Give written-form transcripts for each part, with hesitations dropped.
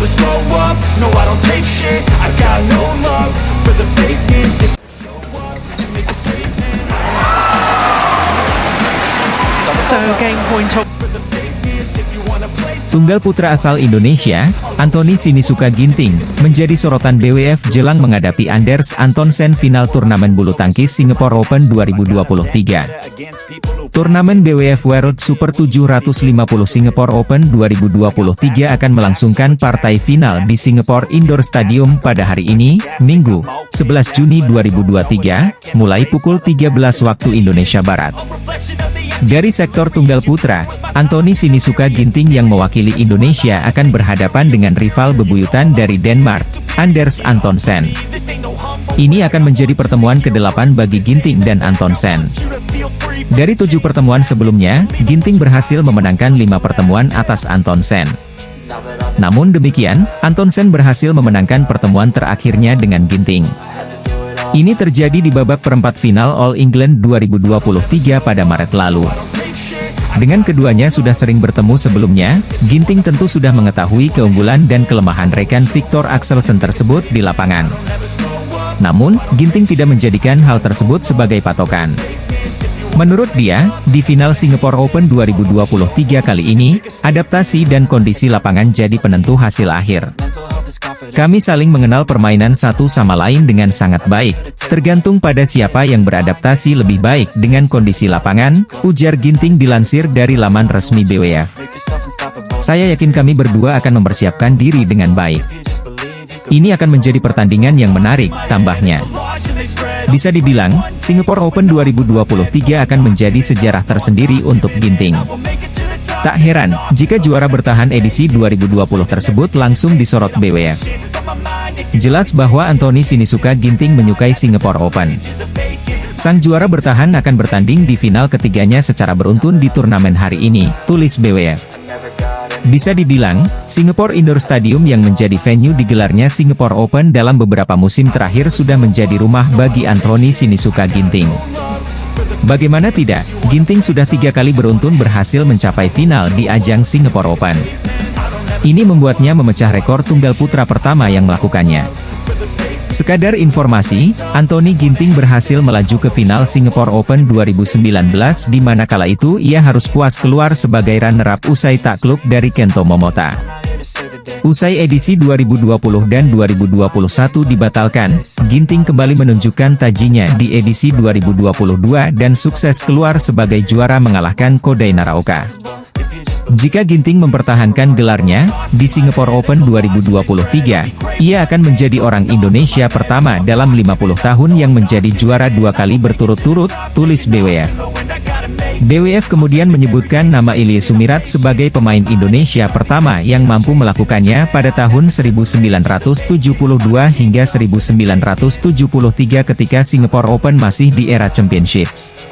never slow up, no I don't take shit, I got no love for the fakeness. So game point of Tunggal putra asal Indonesia, Anthony Sinisuka Ginting, menjadi sorotan BWF jelang menghadapi Anders Antonsen final turnamen bulu tangkis Singapore Open 2023. Turnamen BWF World Super 750 Singapore Open 2023 akan melangsungkan partai final di Singapore Indoor Stadium pada hari ini, Minggu, 11 Juni 2023, mulai pukul 13 waktu Indonesia Barat. Dari sektor tunggal putra, Anthony Sinisuka Ginting yang mewakili Indonesia akan berhadapan dengan rival bebuyutan dari Denmark, Anders Antonsen. Ini akan menjadi pertemuan ke-8 bagi Ginting dan Antonsen. Dari 7 pertemuan sebelumnya, Ginting berhasil memenangkan 5 pertemuan atas Antonsen. Namun demikian, Antonsen berhasil memenangkan pertemuan terakhirnya dengan Ginting. Ini terjadi di babak perempat final All England 2023 pada Maret lalu. Dengan keduanya sudah sering bertemu sebelumnya, Ginting tentu sudah mengetahui keunggulan dan kelemahan rekan Viktor Axelsen tersebut di lapangan. Namun, Ginting tidak menjadikan hal tersebut sebagai patokan. Menurut dia, di final Singapore Open 2023 kali ini, adaptasi dan kondisi lapangan jadi penentu hasil akhir. Kami saling mengenal permainan satu sama lain dengan sangat baik, tergantung pada siapa yang beradaptasi lebih baik dengan kondisi lapangan, ujar Ginting dilansir dari laman resmi BWF. Saya yakin kami berdua akan mempersiapkan diri dengan baik. Ini akan menjadi pertandingan yang menarik, tambahnya. Bisa dibilang, Singapore Open 2023 akan menjadi sejarah tersendiri untuk Ginting. Tak heran, jika juara bertahan edisi 2020 tersebut langsung disorot BWF. Jelas bahwa Anthony Sinisuka Ginting menyukai Singapore Open. Sang juara bertahan akan bertanding di final ketiganya secara beruntun di turnamen hari ini, tulis BWF. Bisa dibilang, Singapore Indoor Stadium yang menjadi venue digelarnya Singapore Open dalam beberapa musim terakhir sudah menjadi rumah bagi Anthony Sinisuka Ginting. Bagaimana tidak, Ginting sudah 3 kali beruntun berhasil mencapai final di ajang Singapore Open. Ini membuatnya memecah rekor tunggal putra pertama yang melakukannya. Sekadar informasi, Anthony Ginting berhasil melaju ke final Singapore Open 2019 di mana kala itu ia harus puas keluar sebagai runner-up usai takluk dari Kento Momota. Usai edisi 2020 dan 2021 dibatalkan, Ginting kembali menunjukkan tajinya di edisi 2022 dan sukses keluar sebagai juara mengalahkan Kodai Naraoka. Jika Ginting mempertahankan gelarnya di Singapore Open 2023, ia akan menjadi orang Indonesia pertama dalam 50 tahun yang menjadi juara 2 kali berturut-turut, tulis BWF. BWF kemudian menyebutkan nama Ilie Sumirat sebagai pemain Indonesia pertama yang mampu melakukannya pada tahun 1972 hingga 1973 ketika Singapore Open masih di era Championships.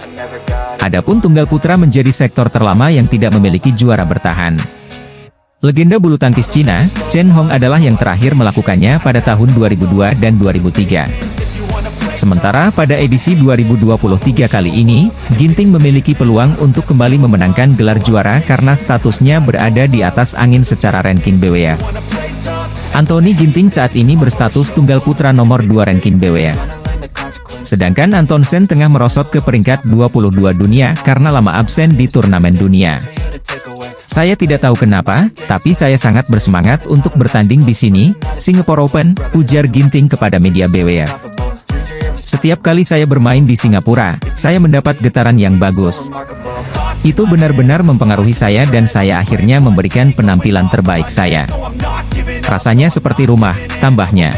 Adapun tunggal putra menjadi sektor terlama yang tidak memiliki juara bertahan. Legenda bulu tangkis Cina, Chen Hong adalah yang terakhir melakukannya pada tahun 2002 dan 2003. Sementara pada edisi 2023 kali ini, Ginting memiliki peluang untuk kembali memenangkan gelar juara karena statusnya berada di atas angin secara ranking BWF. Anthony Ginting saat ini berstatus tunggal putra nomor 2 ranking BWF. Sedangkan Antonsen tengah merosot ke peringkat 22 dunia karena lama absen di turnamen dunia. Saya tidak tahu kenapa, tapi saya sangat bersemangat untuk bertanding di sini, Singapore Open, ujar Ginting kepada media BWF. Setiap kali saya bermain di Singapura, saya mendapat getaran yang bagus. Itu benar-benar mempengaruhi saya dan saya akhirnya memberikan penampilan terbaik saya. Rasanya seperti rumah, tambahnya.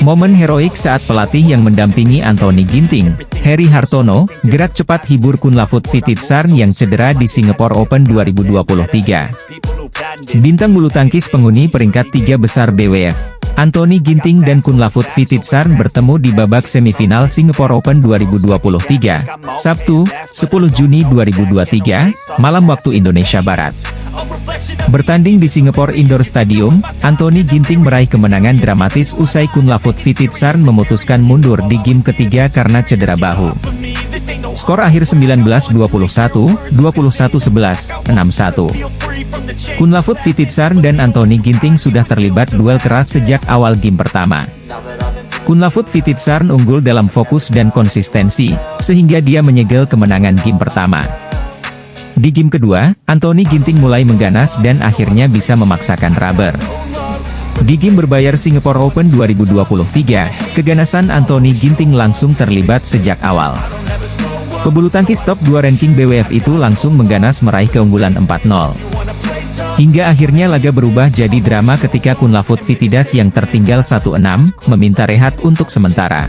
Momen heroik saat pelatih yang mendampingi Anthony Ginting, Heri Hartono, gerak cepat hibur Kunlavut Vititsarn yang cedera di Singapore Open 2023. Bintang bulu tangkis penghuni peringkat 3 besar BWF, Anthony Ginting dan Kunlavut Vititsarn bertemu di babak semifinal Singapore Open 2023, Sabtu, 10 Juni 2023, malam waktu Indonesia Barat. Bertanding di Singapore Indoor Stadium, Anthony Ginting meraih kemenangan dramatis usai Kunlavut Vititsarn memutuskan mundur di game ketiga karena cedera bahu. Skor akhir 19-21, 21-11, 6-1. Kunlavut Vititsarn dan Anthony Ginting sudah terlibat duel keras sejak awal game pertama. Kunlavut Vititsarn unggul dalam fokus dan konsistensi, sehingga dia menyegel kemenangan game pertama. Di game kedua, Anthony Ginting mulai mengganas dan akhirnya bisa memaksakan rubber. Di game berbayar Singapore Open 2023, keganasan Anthony Ginting langsung terlibat sejak awal. Pebulu tangkis top 2 ranking BWF itu langsung mengganas meraih keunggulan 4-0. Hingga akhirnya laga berubah jadi drama ketika Kunlavut Vititsarn yang tertinggal 1-6, meminta rehat untuk sementara.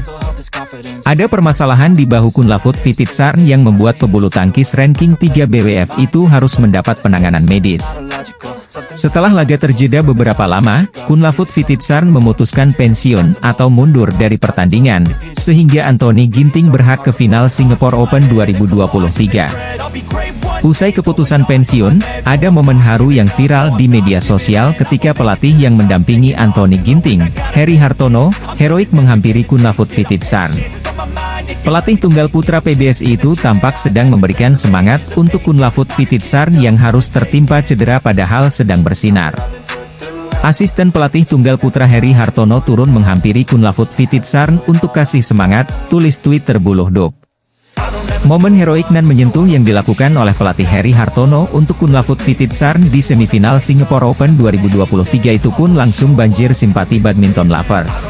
Ada permasalahan di bahu Kunlavut Vititsarn yang membuat pebulu tangkis ranking 3 BWF itu harus mendapat penanganan medis. Setelah laga terjeda beberapa lama, Kunlavut Vititsarn memutuskan pensiun atau mundur dari pertandingan, sehingga Anthony Ginting berhak ke final Singapore Open 2023. Usai keputusan pensiun, ada momen haru yang viral di media sosial ketika pelatih yang mendampingi Anthony Ginting, Heri Hartono, heroik menghampiri Kunlavut Vititsarn. Pelatih tunggal putra PBSI itu tampak sedang memberikan semangat untuk Kunlavut Vititsarn yang harus tertimpa cedera padahal sedang bersinar. Asisten pelatih tunggal putra Heri Hartono turun menghampiri Kunlavut Vititsarn untuk kasih semangat, tulis tweet terbuluh dok. Momen heroik nan menyentuh yang dilakukan oleh pelatih Heri Hartono untuk Kunlavut Vititsarn di semifinal Singapore Open 2023 itu pun langsung banjir simpati badminton lovers.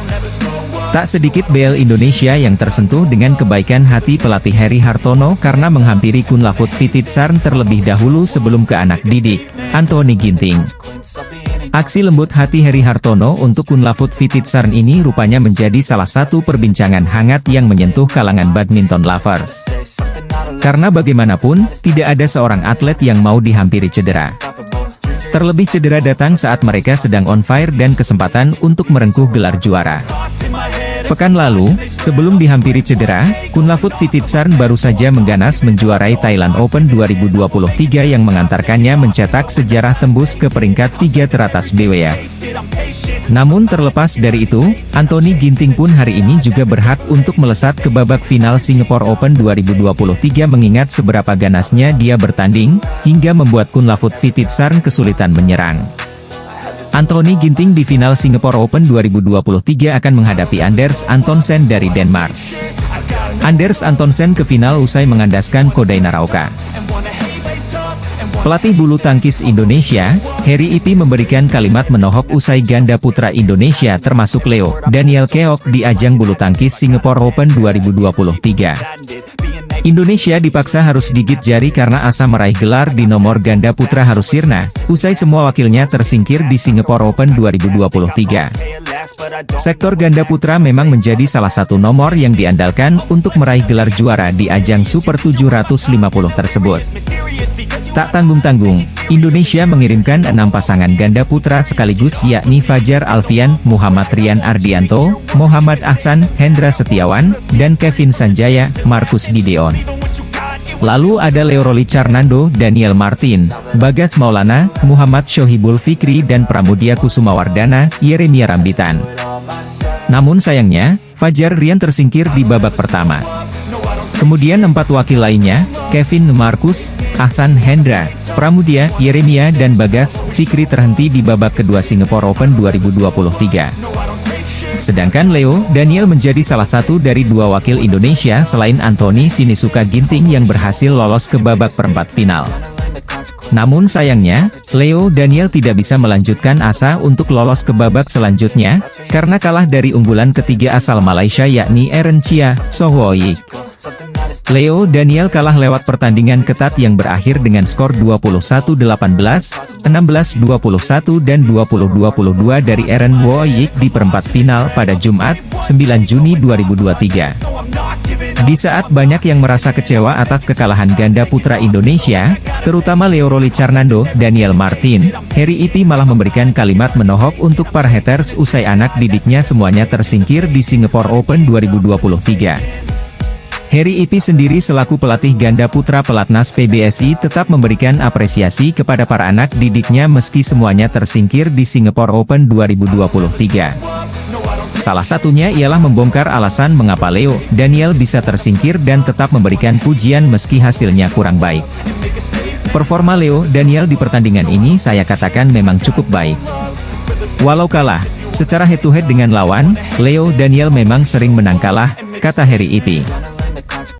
Tak sedikit BL Indonesia yang tersentuh dengan kebaikan hati pelatih Heri Hartono karena menghampiri Kunlavut Vititsarn terlebih dahulu sebelum ke anak didik, Anthony Ginting. Aksi lembut hati Heri Hartono untuk Kunlavut Vititsarn ini rupanya menjadi salah satu perbincangan hangat yang menyentuh kalangan badminton lovers. Karena bagaimanapun, tidak ada seorang atlet yang mau dihampiri cedera. Terlebih cedera datang saat mereka sedang on fire dan kesempatan untuk merengkuh gelar juara. Pekan lalu, sebelum dihampiri cedera, Kunlavut Vititsarn baru saja mengganas menjuarai Thailand Open 2023 yang mengantarkannya mencetak sejarah tembus ke peringkat 3 teratas BWF. Namun terlepas dari itu, Anthony Ginting pun hari ini juga berhak untuk melesat ke babak final Singapore Open 2023 mengingat seberapa ganasnya dia bertanding, hingga membuat Kunlavut Vititsarn kesulitan menyerang. Anthony Ginting di final Singapore Open 2023 akan menghadapi Anders Antonsen dari Denmark. Anders Antonsen ke final usai mengandaskan Kodai Naraoka. Pelatih bulu tangkis Indonesia, Heri Ipi memberikan kalimat menohok usai ganda putra Indonesia termasuk Leo Daniel Keok di ajang bulu tangkis Singapore Open 2023. Indonesia dipaksa harus gigit jari karena asa meraih gelar di nomor ganda putra harus sirna, usai semua wakilnya tersingkir di Singapore Open 2023. Sektor ganda putra memang menjadi salah satu nomor yang diandalkan untuk meraih gelar juara di ajang Super 750 tersebut. Tak tanggung-tanggung, Indonesia mengirimkan 6 pasangan ganda putra sekaligus yakni Fajar Alfian, Muhammad Rian Ardianto, Muhammad Ahsan, Hendra Setiawan, dan Kevin Sanjaya, Marcus Gideon. Lalu ada Leo Roli Carnando, Daniel Martin, Bagas Maulana, Muhammad Shohibul Fikri dan Pramudia Kusumawardana, Yeremia Rambitan. Namun sayangnya, Fajar Rian tersingkir di babak pertama. Kemudian 4 wakil lainnya, Kevin, Marcus, Ahsan, Hendra, Pramudia, Yeremia dan Bagas Fikri terhenti di babak kedua Singapore Open 2023. Sedangkan Leo Daniel menjadi salah satu dari 2 wakil Indonesia selain Anthony Sinisuka Ginting yang berhasil lolos ke babak perempat final. Namun sayangnya, Leo Daniel tidak bisa melanjutkan asa untuk lolos ke babak selanjutnya, karena kalah dari unggulan ketiga asal Malaysia yakni Aaron Chia Sohwoik. Leo Daniel kalah lewat pertandingan ketat yang berakhir dengan skor 21-18, 16-21 dan 20-22 dari Aaron Woyik di perempat final pada Jumat, 9 Juni 2023. Di saat banyak yang merasa kecewa atas kekalahan ganda putra Indonesia, terutama Leo Roli Carnando, Daniel Martin, Heri Ipi malah memberikan kalimat menohok untuk para haters usai anak didiknya semuanya tersingkir di Singapore Open 2023. Heri Ipi sendiri selaku pelatih ganda putra pelatnas PBSI tetap memberikan apresiasi kepada para anak didiknya meski semuanya tersingkir di Singapore Open 2023. Salah satunya ialah membongkar alasan mengapa Leo Daniel bisa tersingkir dan tetap memberikan pujian meski hasilnya kurang baik. Performa Leo Daniel di pertandingan ini saya katakan memang cukup baik. Walau kalah, secara head to head dengan lawan, Leo Daniel memang sering menang kalah, kata Harry Ipi.